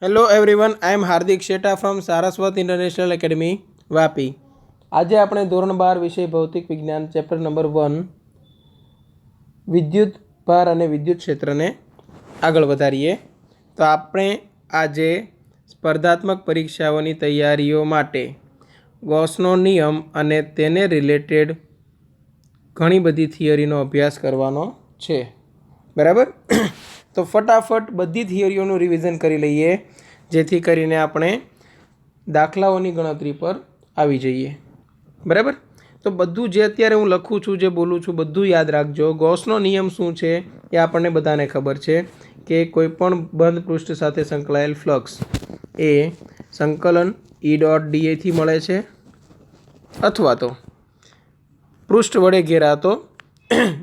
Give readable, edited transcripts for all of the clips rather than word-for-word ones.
Hello everyone, I am Hardik Shetha from Saraswat international academy Vapi. આજે આપણે ધોરણ 12 વિષય ભૌતિક વિજ્ઞાન ચેપ્ટર નંબર 1 વિદ્યુત ભાર અને વિદ્યુત ક્ષેત્રને આગળ વધારીએ. તો આપણે આજે સ્પર્ધાત્મક પરીક્ષાઓની તૈયારીઓ માટે ગૌસનો નિયમ અને તેને રિલેટેડ ઘણી બધી થિયરીનો અભ્યાસ કરવાનો છે. બરાબર? તો ફટાફટ બધી થિયરીઓનું રિવિઝન કરી લઈએ, જેથી કરીને આપણે દાખલાઓની ગણતરી પર આવી જઈએ. બરાબર? તો બધું જે અત્યારે હું લખું છું, જે બોલું છું, બધું યાદ રાખજો. ગૌસનો નિયમ શું છે એ આપણને બધાને ખબર છે કે કોઈપણ બંધ પૃષ્ઠ સાથે સંકળાયેલ ફ્લક્સ એ સંકલન E ડોટ dAથી મળે છે, અથવા તો પૃષ્ઠ વડે ઘેરાતો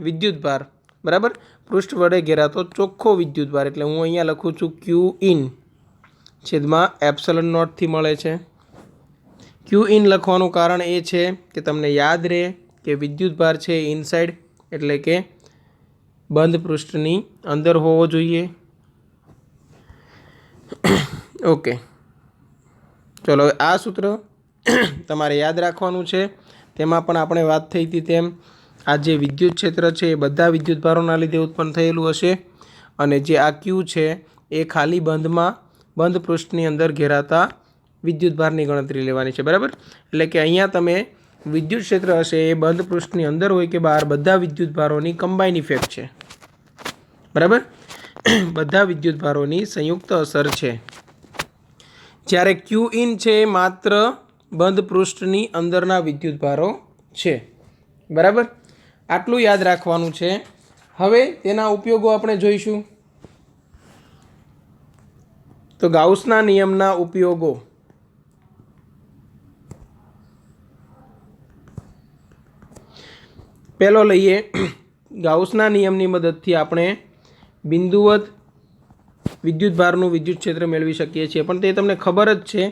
વિદ્યુત ભાર. બરાબર? પૃષ્ઠ વડે ઘેરાતો ચોખ્ખો વિદ્યુત ભાર, એટલે હું અહીંયા લખું છું Q ઇન છેદમાં એપ્સલન નોટથી મળે છે. Q ઇન લખવાનું કારણ એ છે કે તમને યાદ રહે કે વિદ્યુત ભાર છે ઇનસાઇડ, એટલે કે બંધ પૃષ્ઠની અંદર હોવો જોઈએ. ઓકે, ચલો હવે આ સૂત્ર તમારે યાદ રાખવાનું છે. તેમાં પણ આપણે વાત થઈ હતી તેમ આ જે વિદ્યુત ક્ષેત્ર છે એ બધા વિદ્યુત ભારોના લીધે ઉત્પન્ન થયેલું હશે, અને જે આ Q છે એ ખાલી બંધ પૃષ્ઠની અંદર ઘેરાતા વિદ્યુત ભારની ગણતરી લેવાની છે. બરાબર? એટલે કે અહીંયા તમે વિદ્યુત ક્ષેત્ર હશે એ બંધ પૃષ્ઠની અંદર હોય કે બહાર, બધા વિદ્યુત ભારોની કમ્બાઇન ઇફેક્ટ છે. બરાબર? બધા વિદ્યુત ભારોની સંયુક્ત અસર છે. જ્યારે Q ઇન છે એ માત્ર બંધ પૃષ્ઠની અંદરના વિદ્યુત ભારો છે. બરાબર? આટલું યાદ રાખવાનું છે. હવે તેના ઉપયોગો આપણે જોઈશું. તો ગાઉસના નિયમના ઉપયોગો. પહેલો લઈએ, ગાઉસના નિયમની મદદથી આપણે બિંદુવત વિદ્યુત ભારનું વિદ્યુત ક્ષેત્ર મેળવી શકીએ છીએ, પણ તે તમને ખબર જ છે,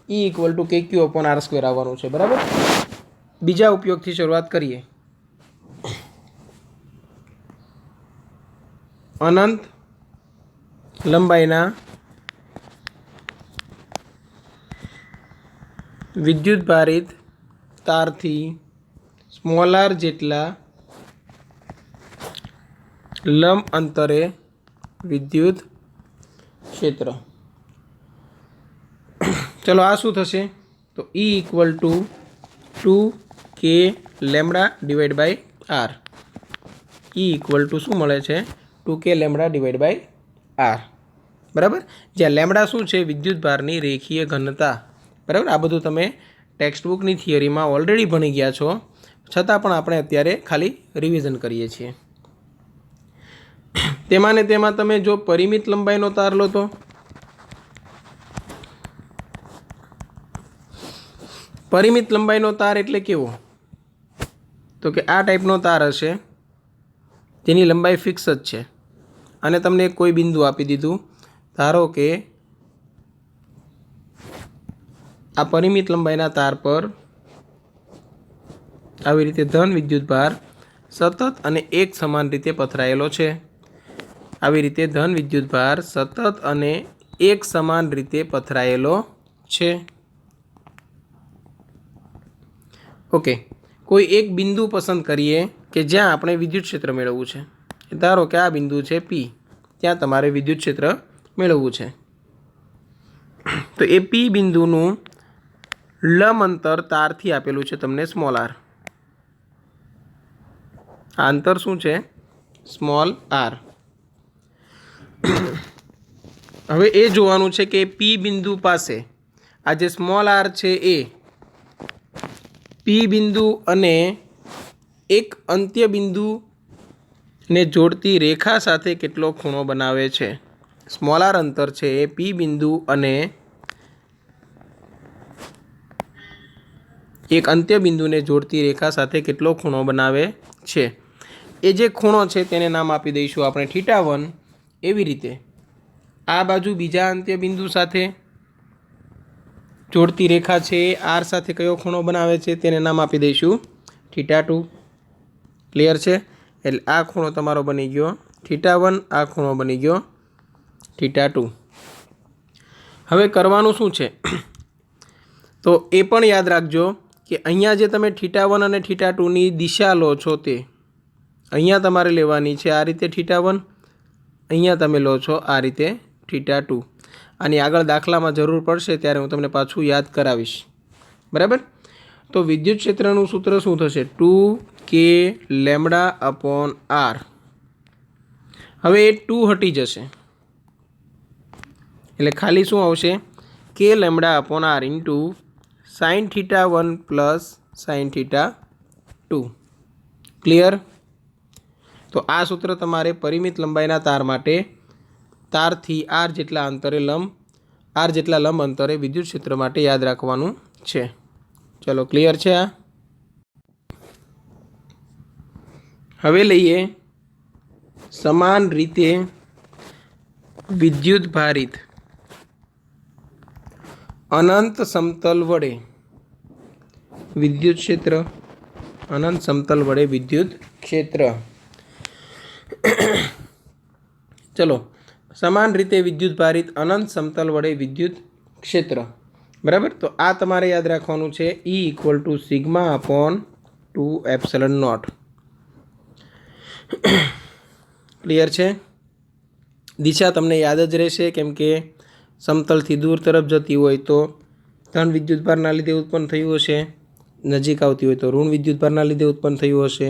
E = KQ/R² આવવાનું છે. બરાબર? બીજા ઉપયોગથી શરૂઆત કરીએ. અનંત લંબાઈના વિદ્યુત ભારિત તારથી r જેટલા લંબ અંતરે વિદ્યુત ક્ષેત્ર. ચલો આ શું થશે? તો E = 2K lambda / R. E = શું મળે છે? 2K lambda / R. બરાબર? જ્યાં લેમ્બડા શું છે? વિદ્યુત ભારની રેખીય ઘનતા. બરાબર? આ બધું તમે ટેક્સ્ટબુકની થિયરીમાં ઓલરેડી ભણી ગયા છો, છતાં પણ આપણે અત્યારે ખાલી રિવિઝન કરીએ છીએ. તેમાં ને તેમાં તમે જો પરિમિત લંબાઈનો તાર લો તો પરિમિત લંબાઈનો તાર એટલે કેવો? તો કે આ ટાઈપનો તાર હશે, તેની લંબાઈ ફિક્સ જ છે, અને તમને કોઈ બિંદુ આપી દીધું. ધારો કે આ પરિમિત લંબાઈના તાર પર આવી રીતે ધન વિદ્યુત ભાર સતત અને એક સમાન રીતે પથરાયેલો છે. આવી રીતે ધન વિદ્યુત ભાર સતત અને એક સમાન રીતે પથરાયેલો છે. ઓકે, કોઈ એક બિંદુ પસંદ કરીએ કે જ્યાં આપણે વિદ્યુત ક્ષેત્ર મેળવવું છે. ધારો કે આ બિંદુ છે P, ત્યાં તમારે વિદ્યુત ક્ષેત્ર મેળવવું છે. તો એ P બિંદુનું લંબ અંતર તારથી આપેલું છે તમને r. આ અંતર શું છે? r. હવે એ જોવાનું છે કે P બિંદુ પાસે આ જે r છે એ P બિંદુ અને એક અંત્ય બિંદુને જોડતી રેખા સાથે કેટલો ખૂણો બનાવે છે. r અંતર છે એ P બિંદુ અને એક અંત્ય બિંદુને જોડતી રેખા સાથે કેટલો ખૂણો બનાવે છે. એ જે ખૂણો છે તેને નામ આપી દઈશું આપણે θ1. એવી રીતે આ બાજુ બીજા અંત્ય બિંદુ સાથે જોડતી રેખા છે એ R સાથે કયો ખૂણો બનાવે છે તેને નામ આપી દઈશું θ2. ક્લિયર છે? એટલે આ ખૂણો તમારો બની ગયો θ1, આ ખૂણો બની ગયો θ2. હવે કરવાનું શું છે તો એ પણ યાદ રાખજો કે અહીંયા જે તમે θ1 અને θ2ની દિશા લો છો તે અહીંયા તમારે લેવાની છે આ રીતે θ1, અહીંયા તમે લો છો આ રીતે θ2. આની આગળ દાખલામાં જરૂર પડશે ત્યારે હું તમને પાછું યાદ કરાવીશ. બરાબર. તો વિદ્યુત ક્ષેત્રનું સૂત્ર શું થશે? 2k λ/r. હવે એ 2 હટી જશે એટલે ખાલી શું આવશે? k λ/r into sin θ1 plus sin θ2. Clear? તો આ સૂત્ર તમારે પરિમિત લંબાઈના તાર માટે તારથી r જેટલા લંબ અંતરે વિદ્યુત ક્ષેત્ર માટે યાદ રાખવાનું છે. ચલો ક્લિયર છે આ? હવે લઈએ સમાન રીતે વિદ્યુત ભારિત અનંત સમતલ વડે વિદ્યુત ક્ષેત્ર. અનંત સમતલ વડે વિદ્યુત ક્ષેત્ર. ચલો, સમાન રીતે વિદ્યુત ભારિત અનંત સમતલ વડે વિદ્યુત ક્ષેત્ર. બરાબર. તો આ તમારે યાદ રાખવાનું છે. E = σ/2ε0. ક્લિયર છે? દિશા તમને યાદ જ રહેશે કેમ કે સમતલથી દૂર તરફ જતી હોય તો ધન વિદ્યુતભારના લીધે ઉત્પન્ન થયું હશે, નજીક આવતી હોય તો ઋણ વિદ્યુતભારના લીધે ઉત્પન્ન થયું હશે.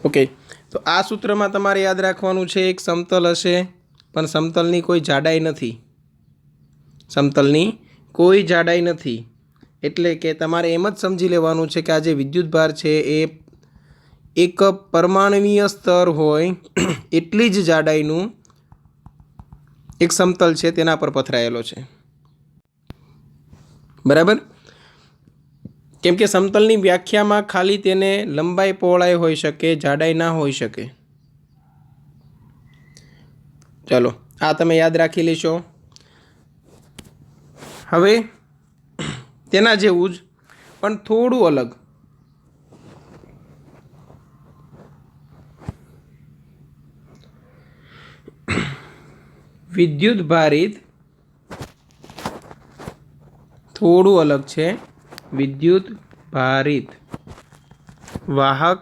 ઓકે. તો આ સૂત્રમાં તમારે યાદ રાખવાનું છે એક સમતલ હશે પણ સમતલની કોઈ જાડાઈ નથી. સમતલની કોઈ જાડાઈ નથી એટલે કે તમારે એમ જ સમજી લેવાનું છે કે આ જે વિદ્યુતભાર છે એ એક પરમાણવીય સ્તર હોય એટલી જ જાડાઈનું એક સમતલ છે તેના પર પથરાયેલો છે. બરાબર. કેમ કે સમતલની વ્યાખ્યામાં ખાલી તેને લંબાઈ પહોળાઈ હોઈ શકે, જાડાઈ ના હોઈ શકે. ચાલો, આ તમે યાદ રાખી લેશો. હવે તેના જેવું જ પણ થોડું અલગ. વિદ્યુત ભારિત થોડું અલગ છે. વિદ્યુત ભારિત વાહક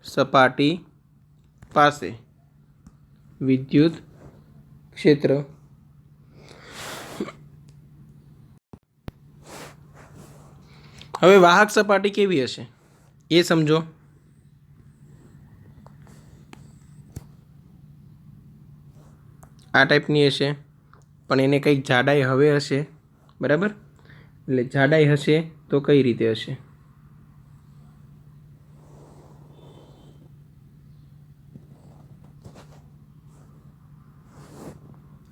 સપાટી પાસે વિદ્યુત ક્ષેત્ર. હવે વાહક સપાટી કેવી હશે એ સમજો. આ ટાઈપની હશે પણ એને કંઈક જાડાઈ હવે હશે. બરાબર. એટલે જાડાઈ હશે તો કઈ રીતે હશે?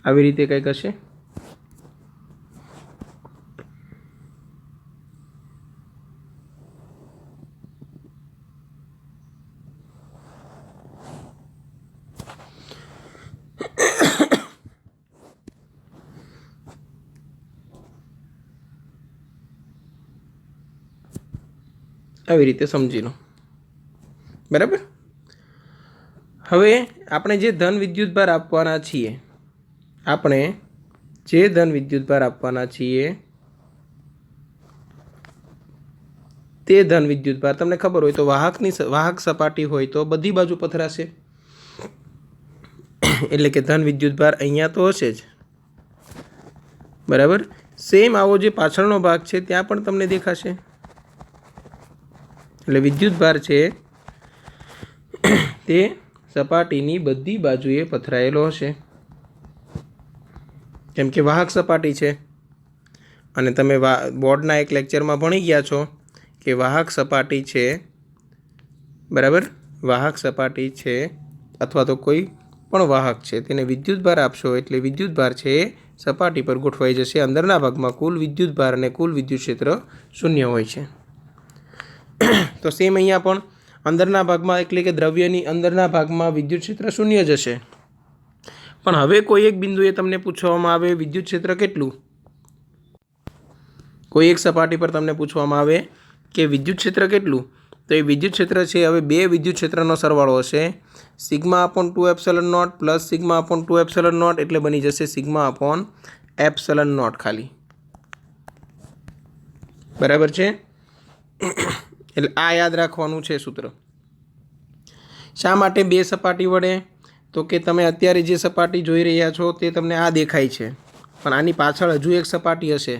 આવી રીતે કંઈક હશે. આવી રીતે સમજી લો. બરાબર. હવે આપણે જે ધન વિદ્યુતભાર આપવાના છીએ તે ધન વિદ્યુતભાર તમને ખબર હોય તો વાહક સપાટી હોય તો બધી બાજુ પથરાશે. એટલે કે ધન વિદ્યુતભાર અહીંયા તો હશે જ. બરાબર. સેમ આવો જે પાછળનો ભાગ છે ત્યાં પણ તમને દેખાશે. એટલે વિદ્યુતભાર છે તે સપાટીની બધી બાજુએ પથરાયેલો હશે કેમ કે વાહક સપાટી છે. અને તમે બોર્ડના એક લેક્ચરમાં ભણી ગયા છો કે વાહક સપાટી છે. બરાબર. વાહક સપાટી છે અથવા તો કોઈ પણ વાહક છે તેને વિદ્યુતભાર આપશો એટલે વિદ્યુતભાર છે એ સપાટી પર ગોઠવાઈ જશે. અંદરના ભાગમાં કુલ વિદ્યુતભાર અને કુલ વિદ્યુત ક્ષેત્ર શૂન્ય હોય છે. તો સેમ અહીંયા પણ અંદરના ભાગમાં એટલે કે દ્રવ્યની અંદરના ભાગમાં વિદ્યુત ક્ષેત્ર શૂન્ય જ હશે. પણ હવે કોઈ એક બિંદુએ તમને પૂછવામાં આવે વિદ્યુત ક્ષેત્ર કેટલું? કોઈ એક સપાટી પર તમને પૂછવામાં આવે કે વિદ્યુત ક્ષેત્ર કેટલું? तो ये विद्युत क्षेत्र है हवे बे विद्युत क्षेत्रनो सरवाळो हशे sigma upon 2 epsilon naught plus sigma upon 2 epsilon naught एटले बनी जशे सिग्मा अपॉन एप्सिलॉन नॉट खाली बराबर छे। एटले आ याद राखवानुं छे सूत्र। शा माटे बे सपाटी वडे तो कि तमे अत्यारे जे सपाटी जोई रह्या छो ते तमने आ देखाय छे पण आनी पाछळ हजू एक सपाटी हशे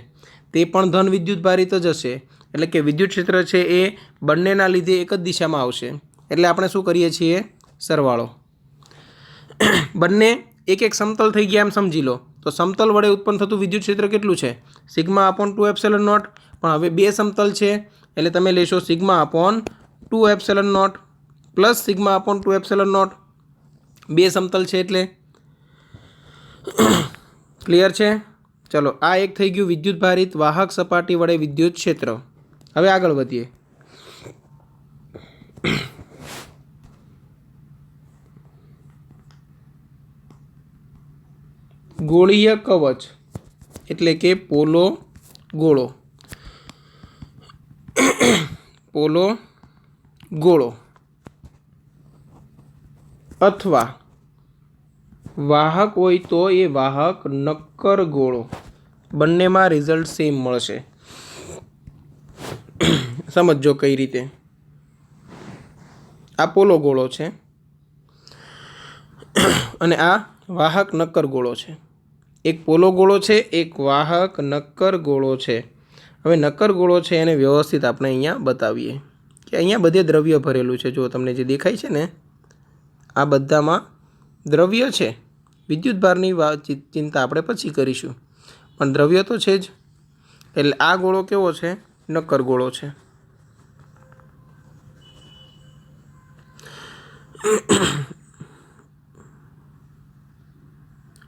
ते पण धन विद्युत भारित ज हशे एटले के विद्युत क्षेत्र छे ए बंनेना लीधे एक ज दिशामां आवशे एटले आपणे शुं करीए छीए सरवाळो बंने एक एक समतल थई गया एम समजी लो तो समतल वडे उत्पन्न थतुं विद्युत क्षेत्र केटलुं छे सिग्मा अपॉन 2 एप्सिलॉन नॉट पण हवे बे समतल छे एटले तमे लेशो sigma upon 2 epsilon naught plus sigma upon 2 epsilon naught बे समतल छे एटले क्लियर छे। चलो आ एक थई गयुं विद्युत भारित वाहक सपाटी वडे विद्युत क्षेत्र। हवे आगळ वधीए। गोळीय कवच एटले के पोलो गोळो पोलो गोळो अथवा वाहक होय तो ये वाहक नक्कर गोळो बंने में रिजल्ट सेम मळशे। समझो कई रीते आ पोलो गोळो छे अने आ वाहक नक्कर गोळो छे। एक पोलो गोळो छे एक वाहक नक्कर गोळो छे। हवे नक्कर गोळो छे एने व्यवस्थित आपणे अहींया बतावीए के अहींया बधे द्रव्य भरेलुं छे। जो तमने जे देखाय छे ने आ बधामां द्रव्य छे। विद्युत भारनी चिंता આપણે પછી કરીશું પણ દ્રવ્ય તો છે જ એટલે આ ગોળો કેવો છે નક્કર ગોળો છે।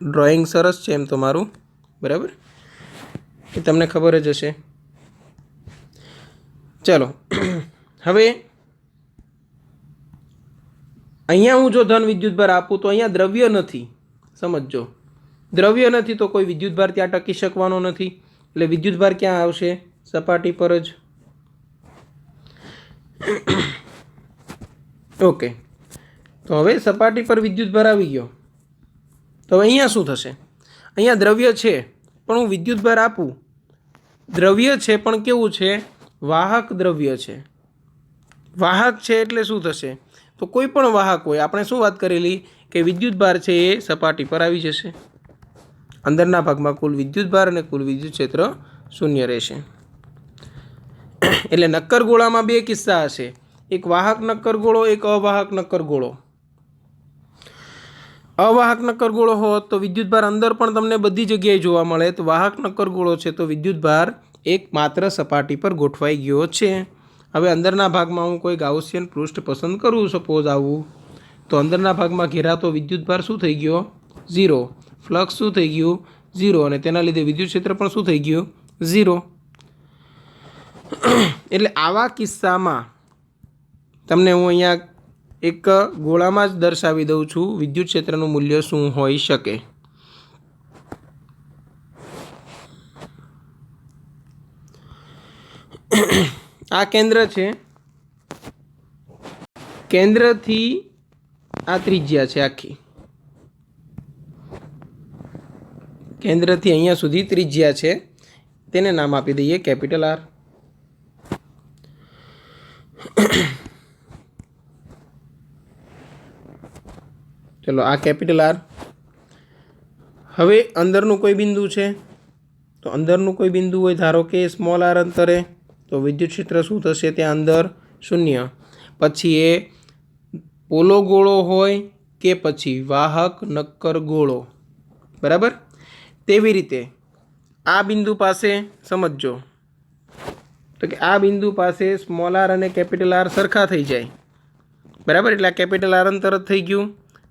ડ્રોઈંગ સરસ છે એમ તો મારું બરાબર એ તમને ખબર જ હશે। ચલો હવે અહીંયા હું જો ધન વિદ્યુત ભાર આપું તો અહીંયા દ્રવ્ય નથી समझो द्रव्य नहीं तो कोई विद्युत भार त्या टकी शकवानो नहीं એટલે विद्युत भार क्या आवशे सपाटी पर ज ओके तो हवे सपाटी पर विद्युत भार आवी गयो तो अहींया शुं थशे अहींया द्रव्य छे पण हुं विद्युत भार आपूं द्रव्य छे पण केवुं छे वाहक द्रव्य छे वाहक छे एटले शुं थशे तो कोई पण वाहक होय आपणे शुं वात करेली कि विद्युत भार है ये सपाटी पर आई जैसे अंदरना भाग में कुल विद्युत भार और कुल विद्युत क्षेत्र शून्य रहेशे। एटले नक्कर गोळा में बे किस्सा हशे एक वाहक नक्कर गोळो एक अवाहक नक्कर गोळो। अवाहक नक्कर गोळो होत तो विद्युत भार अंदर पण तमने बधी जग्याए जोवा मळे तो वाहक नक्कर गोळो छे तो विद्युत भार एक मात्र सपाटी पर गोठवाई गयो छे। हवे अंदरना भाग में हूँ कोई गाउसियन पृष्ठ पसंद करूँ सपोज आवुं तो अंदरना भाग में घेरातो विद्युत भार शू थई गयो 0 फ्लक्स शू थई गयुं 0 अने तेना लीधे विद्युत क्षेत्र पण शू थई गयुं 0। एटले आवा किस्सामां तमने हूँ अहींया एक गोळामां ज दर्शावी दऊं छुं विद्युत क्षेत्रनुं मूल्य शुं होई शके। आ केंद्र छे केंद्रथी आ त्रिज्या है आखी केंद्र थी अहींया सुधी त्रिज्या है तेने नाम आपी दईए कैपिटल आर। चलो आ कैपिटल आर। हवे अंदरनु कोई बिंदु है तो अंदरनु कोई बिंदु होय धारो के स्मॉल आर अंतरे तो विद्युत क्षेत्र शुं थशे त्यां अंदर 0 पछी ए पोलो गोळो होय के पछी वाहक नक्कर गोळो बराबर। तेवी रीते आ बिंदु पासे समझो तो कि आ बिंदु पासे स्मॉल आर अने कैपिटल आर सरखा थई जाय बराबर एटले कैपिटल आर अंतर थई गयुं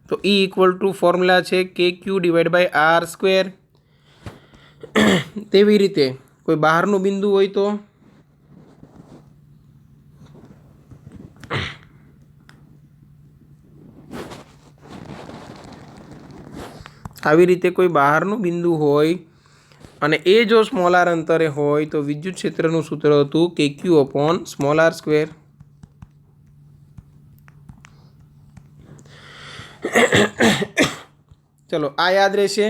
तो ई इक्वल टू फॉर्म्युला है के Q divide by R square. तेवी रीते कोई बहारनु बिंदु होय तो આવી રીતે કોઈ બહારનું બિંદુ હોય અને એ જો સ્મોલ આર અંતરે હોય તો વિદ્યુત ક્ષેત્રનું સૂત્ર હતું કે ક્યુ અપોન સ્મોલ આર સ્ક્વેર ચલો આ યાદ રહેશે.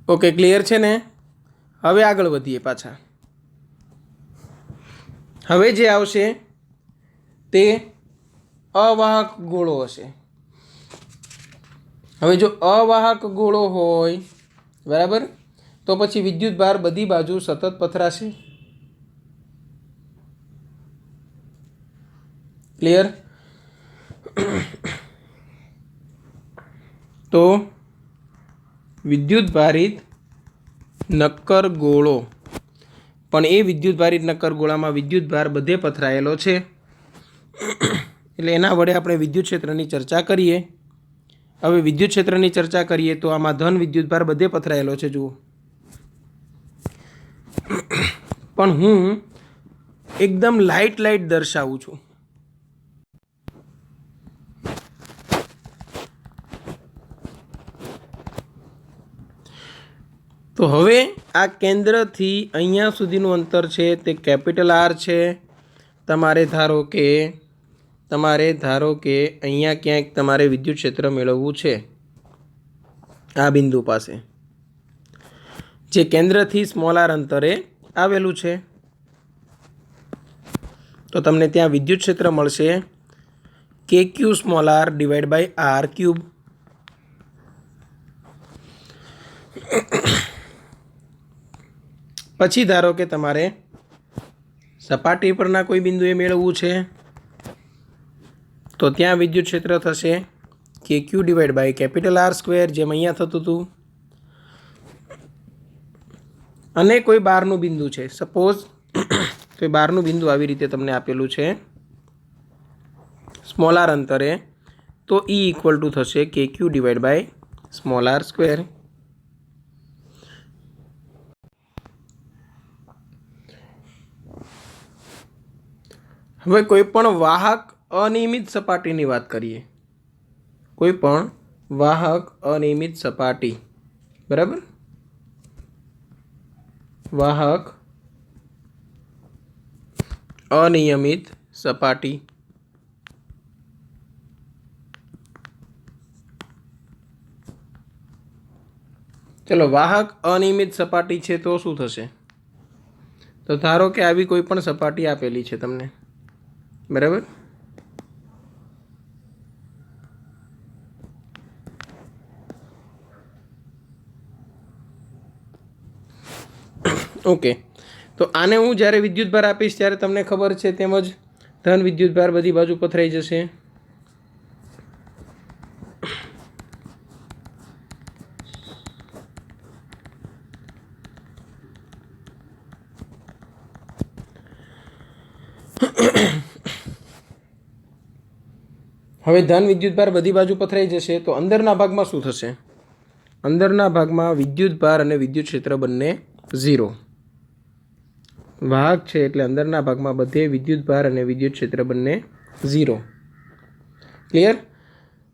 ઓકે, ક્લિયર છે ને? હવે આગળ વધીએ પાછા. હવે જે આવશે તે અવાહક ગોળો હશે. હવે જો અવાહક ગોળો હોય, બરાબર, તો પછી વિદ્યુત ભાર બધી બાજુ સતત પથરાશે. ક્લિયર? તો વિદ્યુત ભારિત નક્કર ગોળો, પણ એ વિદ્યુત ભારિત નક્કર ગોળામાં વિદ્યુત ભાર બધે પથરાયેલો છે. એટલે એના વડે આપણે વિદ્યુત ક્ષેત્રની ચર્ચા કરીએ. હવે વિદ્યુત ક્ષેત્રની ચર્ચા કરીએ તો આમાં ધન વિદ્યુત ભાર બધે પથરાયેલો છે, જુઓ. પણ હું એકદમ લાઇટ દર્શાવું છું. તો હવે આ કેન્દ્રથી અહીંયા સુધીનું અંતર છે તે કેપિટલ આર છે. તમારે ધારો કે અહીંયા ક્યાંક તમારે વિદ્યુત ક્ષેત્ર મેળવવું છે આ બિંદુ પાસે, જે કેન્દ્રથી સ્મોલ આર અંતરે આવેલું છે. તો તમને ત્યાં વિદ્યુત ક્ષેત્ર મળશે કે Q small R divide by R cube. પછી ધારો કે તમારે સપાટી પરના કોઈ બિંદુએ મેળવવું છે, તો ત્યાં વિદ્યુત ક્ષેત્ર થશે કે Q divide by capital R square, જેમ અહીંયા થતું હતું. અને કોઈ બહારનું બિંદુ છે, સપોઝ કોઈ બહારનું બિંદુ આવી રીતે તમને આપેલું છે સ્મોલ આર અંતરે, તો ઈ ઇક્વલ ટુ થશે કે Q divide by small R square. હવે કોઈ પણ વાહક અનિયમિત સપાટીની વાત કરીએ. કોઈ પણ વાહક અનિયમિત સપાટી, બરાબર, વાહક અનિયમિત સપાટી. ચલો, વાહક અનિયમિત સપાટી છે તો શું થશે? તો ધારો કે આવી કોઈ પણ સપાટી આપેલી છે તમને, બરાબર. ઓકે, તો આને હું જ્યારે વિદ્યુત ભાર આપીશ ત્યારે તમને ખબર છે તેમજ ધન વિદ્યુત ભાર બધી બાજુ પથરાઈ જશે. હવે ધન વિદ્યુત ભાર બધી બાજુ પથરાઈ જશે તો અંદરના ભાગમાં શું થશે? અંદરના ભાગમાં વિદ્યુત ભાર અને વિદ્યુત ક્ષેત્ર બંને 0. વાહક છે એટલે અંદરના ભાગમાં બધે વિદ્યુત ભાર અને વિદ્યુત ક્ષેત્ર બંને 0. ક્લિયર?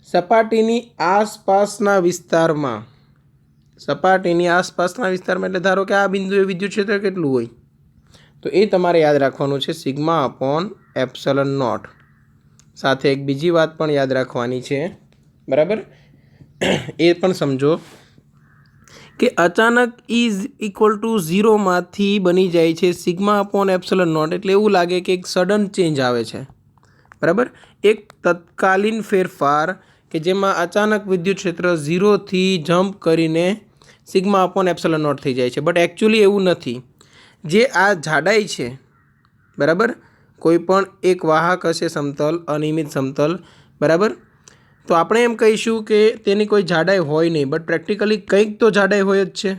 સપાટીની આસપાસના વિસ્તારમાં એટલે ધારો કે આ બિંદુએ વિદ્યુત ક્ષેત્ર કેટલું હોય, તો એ તમારે યાદ રાખવાનું છે સિગ્મા અપોન એપ્સલન નોટ. સાથે એક બીજી વાત પણ યાદ રાખવાની છે, બરાબર, એ પણ સમજો કે અચાનક ઇઝ ઇક્વલ ટુ 0માંથી બની જાય છે સિગ્મા અપોન એપ્સલન નોટ. એટલે એવું લાગે કે એક સડન ચેન્જ આવે છે, બરાબર, એક તત્કાલીન ફેરફાર કે જેમાં અચાનક વિદ્યુત ક્ષેત્ર 0થી જમ્પ કરીને સિગ્મા અપોન એપ્સલન નોટ થઈ જાય છે. બટ એકચ્યુઅલી એવું નથી. જે આ જાડાઈ છે, બરાબર, કોઈ પણ એક વાહક હશે સમતલ, અનિયમિત સમતલ, બરાબર, તો આપણે એમ કહીશું કે તેની કોઈ જાડાઈ હોય નહીં, બટ પ્રેક્ટિકલી કંઈક તો જાડાઈ હોય જ છે,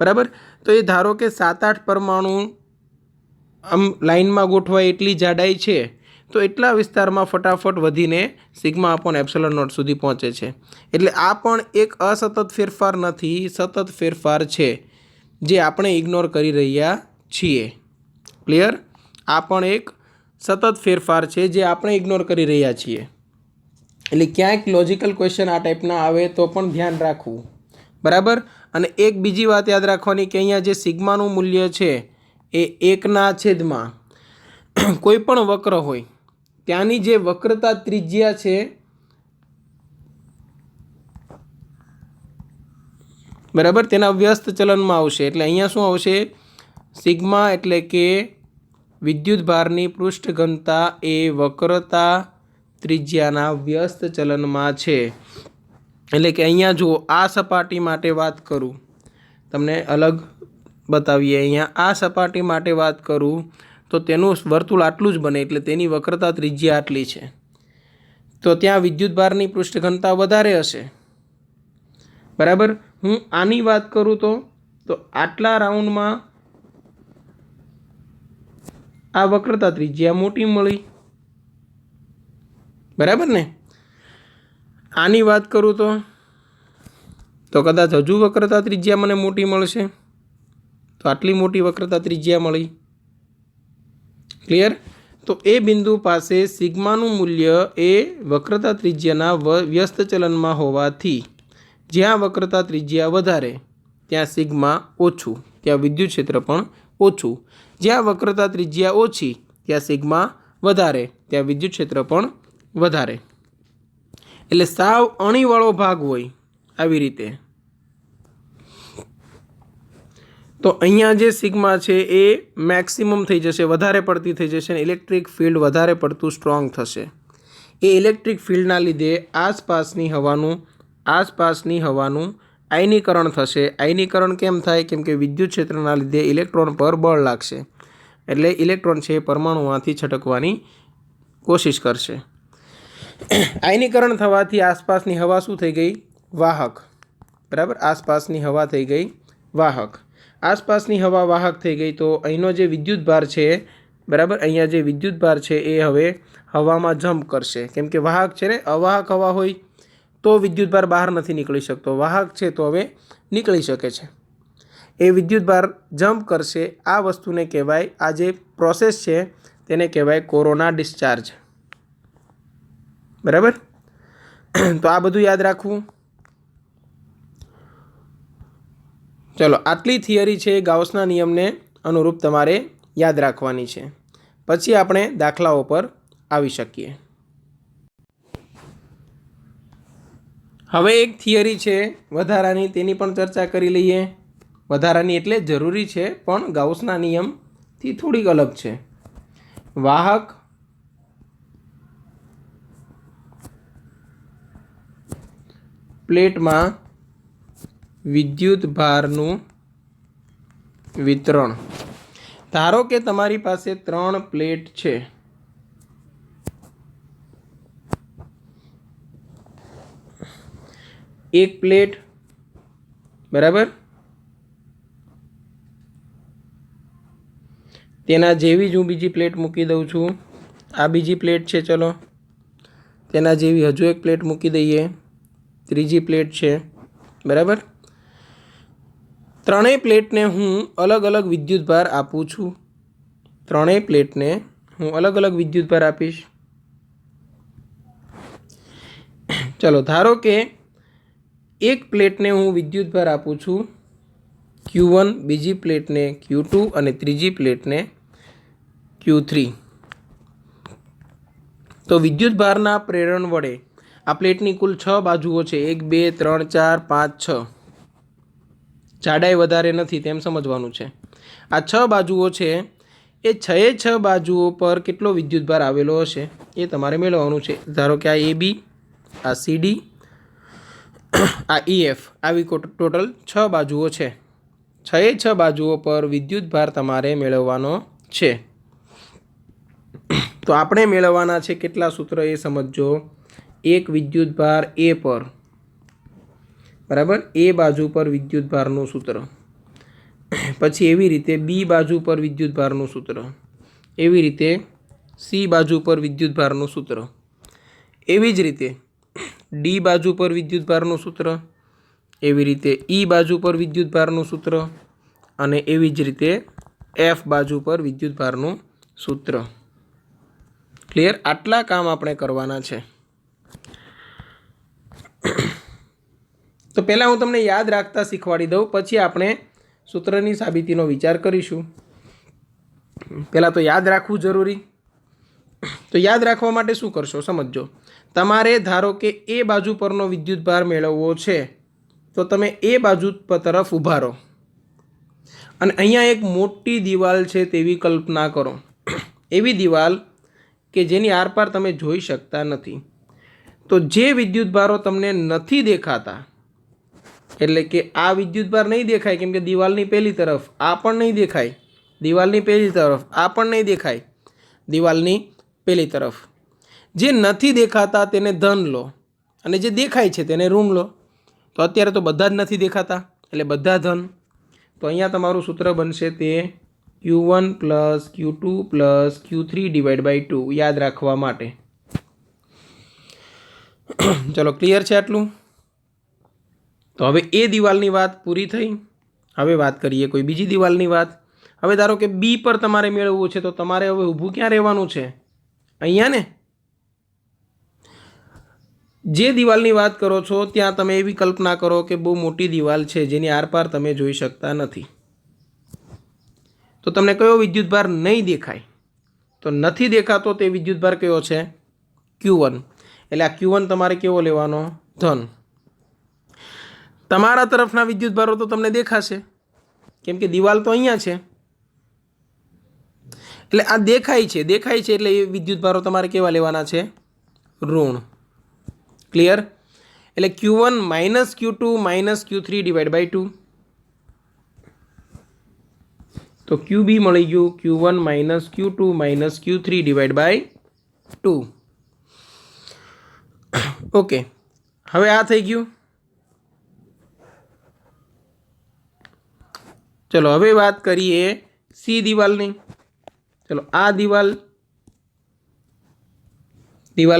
બરાબર. તો એ ધારો કે 7-8 પરમાણુ આમ લાઇનમાં ગોઠવાય એટલી જાડાઈ છે, તો એટલા વિસ્તારમાં ફટાફટ વધીને સિગ્મા અપોન એપ્સલન નોટ સુધી પહોંચે છે. એટલે આ પણ એક અસતત ફેરફાર નથી, સતત ફેરફાર છે જે આપણે ઇગ્નોર કરી રહ્યા છીએ. ક્લિયર? આ પણ એક સતત ફેરફાર છે જે આપણે ઇગ્નોર કરી રહ્યા છીએ. એટલે ક્યાંક લોજિકલ ક્વેશ્ચન આ ટાઈપના આવે તો પણ ધ્યાન રાખવું, બરાબર. અને એક બીજી વાત યાદ રાખવાની કે અહીંયા જે સિગ્માનું મૂલ્ય છે એ 1/, કોઈ પણ વક્ર હોય ત્યાંની જે વક્રતા ત્રિજ્યા છે બરાબર તેના વ્યસ્ત ચલનમાં આવશે. એટલે અહીંયા શું આવશે? સિગ્મા એટલે કે વિદ્યુત ભારની પૃષ્ઠ ઘનતા એ વક્રતા ત્રિજ્યાના વ્યસ્ત ચલનમાં છે. એટલે કે અહીંયા જો આ સપાટી માટે વાત કરું, તમને અલગ બતાવીએ. અહીંયા આ સપાટી માટે વાત કરું તો તેનું વર્તુળ આટલું જ બને, એટલે તેની વક્રતા ત્રિજ્યા આટલી છે. તો ત્યાં વિદ્યુત ભારની પૃષ્ઠ ઘનતા વધારે હશે. બરાબર. હું આની વાત કરું તો આટલા રાઉન્ડમાં આ વક્રતા ત્રિજ્યા મોટી મળી. બરાબર ને? આની વાત કરું તો કદાચ હજુ વક્રતા ત્રિજ્યા મને મોટી મળશે. તો આટલી મોટી વક્રતા ત્રિજ્યા મળી. ક્લિયર? તો એ બિંદુ પાસે સિગ્માનું મૂલ્ય એ વક્રતા ત્રિજ્યાના વ્યસ્ત ચલનમાં હોવાથી જ્યાં વક્રતા ત્રિજ્યા વધારે ત્યાં સિગ્મા ઓછું, ત્યાં વિદ્યુત ક્ષેત્ર પણ ઓછું. જ્યાં વક્રતા ત્રિજ્યા ઓછી ત્યાં સિગ્મા વધારે, ત્યાં વિદ્યુત ક્ષેત્ર પણ વધારે. એટલે સાવ અણીવાળો ભાગ હોય આવી રીતે. તો અહીંયા જે સિગ્મા છે એ મેક્સિમમ થઈ જશે, વધારે પડતી થઈ જશે અને ઇલેક્ટ્રિક ફિલ્ડ વધારે પડતું સ્ટ્રોંગ થશે. એ ઇલેક્ટ્રિક ફિલ્ડના લીધે આસપાસની હવાનું આયનીકરણ થશે. આયનીકરણ કેમ થાય? કેમ કે વિદ્યુત ક્ષેત્રના લીધે ઇલેક્ટ્રોન પર બળ લાગશે. એટલે ઇલેક્ટ્રોન છે એ પરમાણુમાંથી છટકવાની કોશિશ કરશે. આયનીકરણ થવાથી આસપાસની હવા શું થઈ ગઈ? વાહક. બરાબર. આસપાસની હવા થઈ ગઈ વાહક. આસપાસની હવા વાહક થઈ ગઈ તો અહીંનો જે વિદ્યુત ભાર છે, બરાબર, અહીંયા જે વિદ્યુત ભાર છે એ હવે હવામાં જમ્પ કરશે. કેમ કે વાહક છે ને, અવાહક હવા હોય તો વિદ્યુત ભાર બહાર નથી નીકળી શકતો. વાહક છે તો હવે નીકળી શકે છે. એ વિદ્યુત ભાર જમ્પ કરશે. આ વસ્તુને કહેવાય, આ જે પ્રોસેસ છે તેને કહેવાય કોરોના ડિસ્ચાર્જ. બરાબર. તો આ બધું યાદ રાખવું. ચલો, આટલી થિયરી છે ગાઉસના નિયમને અનુરૂપ તમારે યાદ રાખવાની છે. પછી આપણે દાખલાઓ પર આવી શકીએ. હવે એક થિયરી છે વધારાની, તેની પણ ચર્ચા કરી લઈએ. વધારાની એટલે જરૂરી છે પણ ગાઉસના નિયમથી થોડીક અલગ છે. વાહક પ્લેટમાં વિદ્યુત ભારનું વિતરણ. ધારો કે તમારી પાસે 3 પ્લેટ છે. એક પ્લેટ, બરાબર, તેના જેવી જ હું બીજી પ્લેટ મૂકી દઉં છું. આ બીજી પ્લેટ છે. ચલો, તેના જેવી હજુ એક પ્લેટ મૂકી દઈએ. ત્રીજી પ્લેટ છે. બરાબર. ત્રણેય પ્લેટને હું અલગ અલગ વિદ્યુત ભાર આપું છું. ત્રણેય પ્લેટને હું અલગ અલગ વિદ્યુત ભાર આપીશ. ચલો, ધારો કે એક પ્લેટને હું વિદ્યુત ભાર આપું છું Q1, બીજી પ્લેટને Q2 અને ત્રીજી પ્લેટને Q3. તો વિદ્યુત ભારના પ્રેરણ વડે આ પ્લેટની કુલ 6 બાજુઓ છે. 1 2 3 4 5 6. જાડાઈ વધારે નથી તેમ સમજવાનું છે. આ 6 બાજુઓ છે. એ 6 બાજુઓ પર કેટલો વિદ્યુત ભાર આવેલો હશે એ તમારે મેળવવાનું છે. ધારો કે આ AB, આ CD, આ EF, આવી ટોટલ 6 બાજુઓ છે. 6 બાજુઓ પર વિદ્યુત ભાર તમારે મેળવવાનો છે. તો આપણે મેળવવાના છે કેટલા સૂત્ર એ સમજો. એક વિદ્યુત ભાર A પર, બરાબર, A બાજુ પર વિદ્યુત ભારનું સૂત્ર. પછી એવી રીતે B બાજુ પર વિદ્યુત ભારનું સૂત્ર. એવી રીતે C બાજુ પર વિદ્યુત ભારનું સૂત્ર. એવી જ રીતે D બાજુ પર વિદ્યુત ભારનું સૂત્ર. એવી રીતે E બાજુ પર વિદ્યુત ભારનું સૂત્ર. અને એવી જ રીતે F બાજુ પર વિદ્યુત ભારનું સૂત્ર. ક્લિયર? આટલા કામ આપણે કરવાના છે. તો પહેલાં હું તમને યાદ રાખતા શીખવાડી દઉં, પછી આપણે સૂત્રની સાબિતીનો વિચાર કરીશું. પહેલાં તો યાદ રાખવું જરૂરી. તો યાદ રાખવા માટે શું કરશો સમજો. તમારે ધારો કે એ બાજુ પરનો વિદ્યુતભાર મેળવવો છે તો તમે એ બાજુ તરફ ઊભા રહો અને અહીંયા એક મોટી દિવાલ છે તેવી કલ્પના કરો. એવી દિવાલ કે જેની આરપાર તમે જોઈ શકતા નથી. તો જે વિદ્યુતભારો તમને નથી દેખાતા, એટલે કે આ વિદ્યુતભાર નહીં દેખાય કેમ કે દિવાલની પહેલી તરફ, આ પણ નહીં દેખાય દિવાલની પહેલી તરફ, આ પણ નહીં દેખાય દિવાલની પહેલી તરફ. જે નથી દેખાતા તેને ધન લો અને જે દેખાય છે તેને ઋણ લો. તો અત્યારે તો બધા જ નથી દેખાતા એટલે બધા ધન. તો અહીંયા તમારું સૂત્ર બનશે તે Q1 + Q2 + Q3 / 2 યાદ રાખવા માટે. ચલો ક્લિયર છે આટલું? તો હવે એ દિવાલની વાત પૂરી થઈ. હવે વાત કરીએ કોઈ બીજી દિવાલની વાત. હવે ધારો કે બી પર તમારે મેળવવું છે તો તમારે હવે ઊભું ક્યાં રહેવાનું છે? અહીંયા ને. જે દિવાલની વાત કરો છો ત્યાં તમે એવી કલ્પના કરો કે બહુ મોટી દિવાલ છે જેની આરપાર તમે જોઈ શકતા નથી. તો તમને કયો વિદ્યુતભાર નહીં દેખાય? તો નથી દેખાતો તે વિદ્યુતભાર કયો છે? Q1. એટલે આ Q1 તમારે કેવો લેવાનો? ધન. તમારા તરફના વિદ્યુતભારો તો તમને દેખાશે કેમ કે દિવાલ તો અહીંયા છે. એટલે આ દેખાય છે એટલે એ વિદ્યુતભારો તમારે કેવા લેવાના છે? ઋણ. ક્લિયર? એટલે Q1 - Q2 - Q3 / 2. તો QB મળી ગયું Q1 - Q2 - Q3 / 2. ઓકે, હવે આ થઈ ગયું. ચલો હવે વાત કરીએ સી દિવાલની. ચલો આ દિવાલ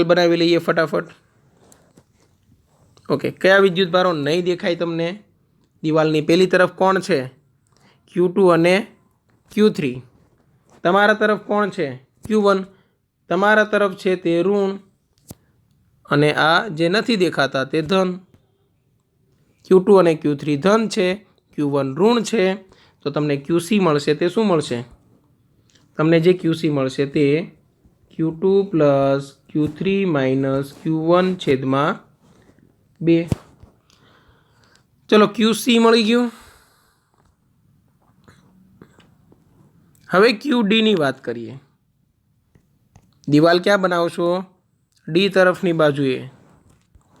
બનાવી લઈએ ફટાફટ. ઓકે, કયા વિદ્યુતભારો નહીં દેખાય તમને? દિવાલની પહેલી તરફ કોણ છે? Q2 અને Q3. તમારા તરફ કોણ છે? Q1. તમારા તરફ છે તે ઋણ અને આ જે નથી દેખાતા તે ધન. Q2 અને Q3 ધન છે, Q1 ઋણ છે. તો તમને QC મળશે તે શું મળશે? તમને જે QC મળશે તે Q2 + Q3 - Q1 / 2. ચલો QC મળી ગયું. હવે QDની વાત કરીએ. દિવાલ ક્યાં બનાવશો? ડી તરફની બાજુએ.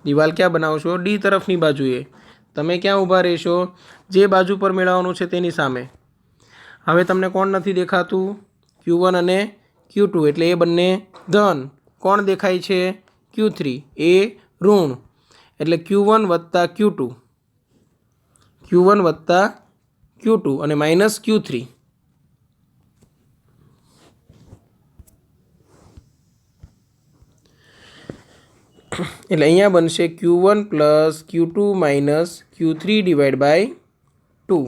દિવાલ ક્યાં બનાવશો? ડી તરફની બાજુએ. તમે ક્યાં ઊભા રહેશો? જે બાજુ પર મેળવવાનું છે તેની સામે. હવે તમને કોણ નથી દેખાતું? Q1 અને Q2. એટલે એ બંને ધન. કોણ દેખાય છે? Q3. એ ઋણ. એટલે Q1 + Q2. Q1 + Q2 અને -Q3. એટલે અહીંયા બનશે Q1 + Q2 - Q3 / 2.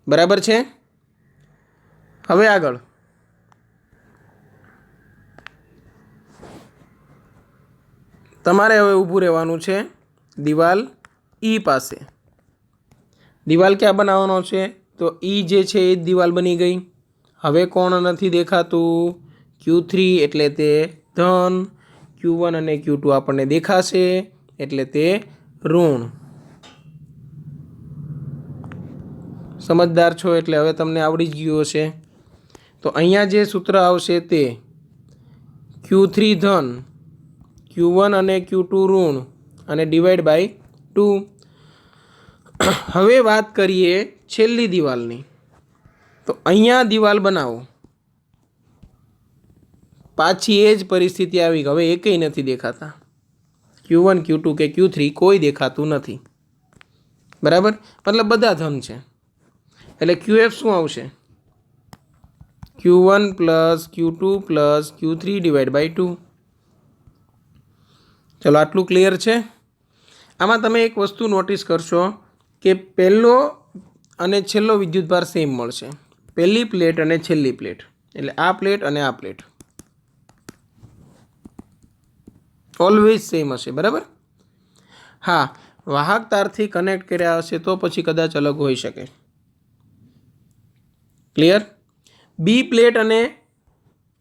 બરાબર છે? હવે આગળ તમારે હવે ઊભું રહેવાનું છે દિવાલ E પાસે. દિવાલ ક્યાં બનાવવાનો છે? તો E જે છે એ જ દિવાલ બની ગઈ. હવે કોણ નથી દેખાતું? Q3 એટલે તે ધન. Q1 અને Q2 આપણને દેખાશે એટલે તે ઋણ. સમજદાર છો એટલે હવે તમને આવડી જ ગયું હશે. તો અહીંયા જે સૂત્ર આવશે તે Q3 ધન, Q1 અને Q2 ઋણ અને /2. હવે વાત કરીએ છેલ્લી દિવાલની. તો અહીંયા દિવાલ બનાવો. પાછી એ જ પરિસ્થિતિ આવી. હવે એકેય નથી દેખાતા. Q1 Q2 કે Q3 કોઈ દેખાતું નથી. બરાબર? મતલબ બધા ધન છે. એટલે QF શું આવશે? Q1 + Q2 + Q3 / 2. ચલો આટલું ક્લિયર છે? આમાં તમે એક વસ્તુ નોટિસ કરશો કે પહેલો અને છેલ્લો વિદ્યુતભાર સેમ મળશે. પહેલી પ્લેટ અને છેલ્લી પ્લેટ. એટલે આ પ્લેટ અને આ પ્લેટ ઓલવેઝ સેમ હશે. બરાબર? હા, વાહક તારથી કનેક્ટ કર્યા હશે તો પછી કદાચ અલગ હોઈ શકે. ક્લિયર? બી પ્લેટ અને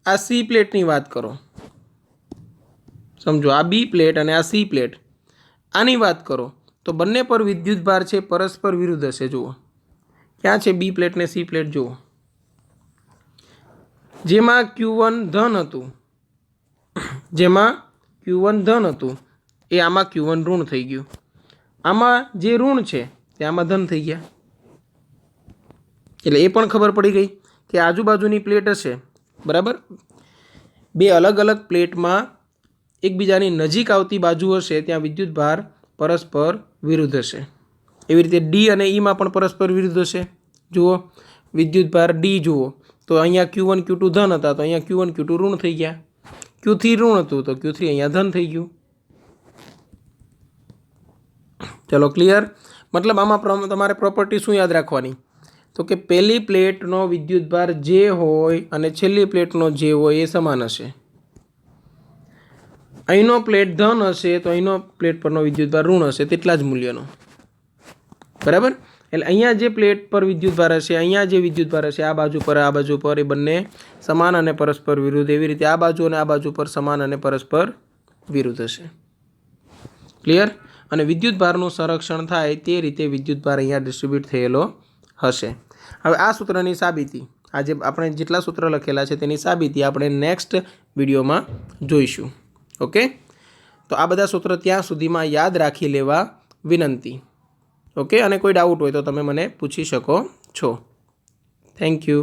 આ સી પ્લેટની વાત કરો. समझो आ बी प्लेट और आ सी प्लेट आनी बात करो तो बंने पर विद्युतभार है परस्पर विरुद्ध हशे। जुओ क्या है बी प्लेट ने सी प्लेट, जुओ जेमा Q1 धन हतुं, जेमा Q1 धन हतुं ए आमा Q1 ऋण थई गयुं, आमा जे ऋण है ते आमा धन थई गया। એટલે એ પણ ખબર પડી ગઈ કે આજુબાજુની પ્લેટ હશે બરાબર, બે અલગ અલગ પ્લેટમાં એકબીજાની નજીક આવતી બાજુ હશે ત્યાં વિદ્યુતભાર પરસ્પર વિરુદ્ધ હશે। એવી રીતે ડી અને ઈમાં પણ પરસ્પર વિરુદ્ધ હશે। જુઓ વિદ્યુતભાર ડી જુઓ તો અહીંયા Q1 Q2 ધન હતા તો અહીંયા Q1 Q2 ઋણ થઈ ગયા, Q3 ઋણ હતું તો Q3 અહીંયા ધન થઈ ગયું। ચલો ક્લિયર। मतलब આમાં તમારે પ્રોપર્ટી શું યાદ રાખવાની तो कि पहली प्लेटनो विद्युतभार जे होय अने छेल्ली प्लेटनो जे होय ए समान हशे। अहींनो प्लेट धन हशे तो अहींनो प्लेट परनो विद्युतभार ऋण हशे तेटला ज मूल्यनो बराबर। एटले अहींया जे प्लेट पर विद्युतभार हशे अहींया जे विद्युतभार हशे आ बाजू पर ए बंने समान अने परस्पर विरुद्ध, एवी रीते आ बाजू अने आ बाजू पर समान अने परस्पर विरुद्ध हशे। क्लियर। अने विद्युतभारनुं संरक्षण थाय ते रीते विद्युतभार अहींया डिस्ट्रीब्यूट थयेलो हशे। हवे आ सूत्रनी साबीती आज आपणे जेटला सूत्र लखेला छे तेनी साबीती आपणे नेक्स्ट विडियोमां जोईशुं। ओके तो आ बधा सूत्र त्यां सुधीमां याद राखी लेवा विनंती। ओके अने कोई डाउट होय तो तमे मने पूछी शको छो। Thank you.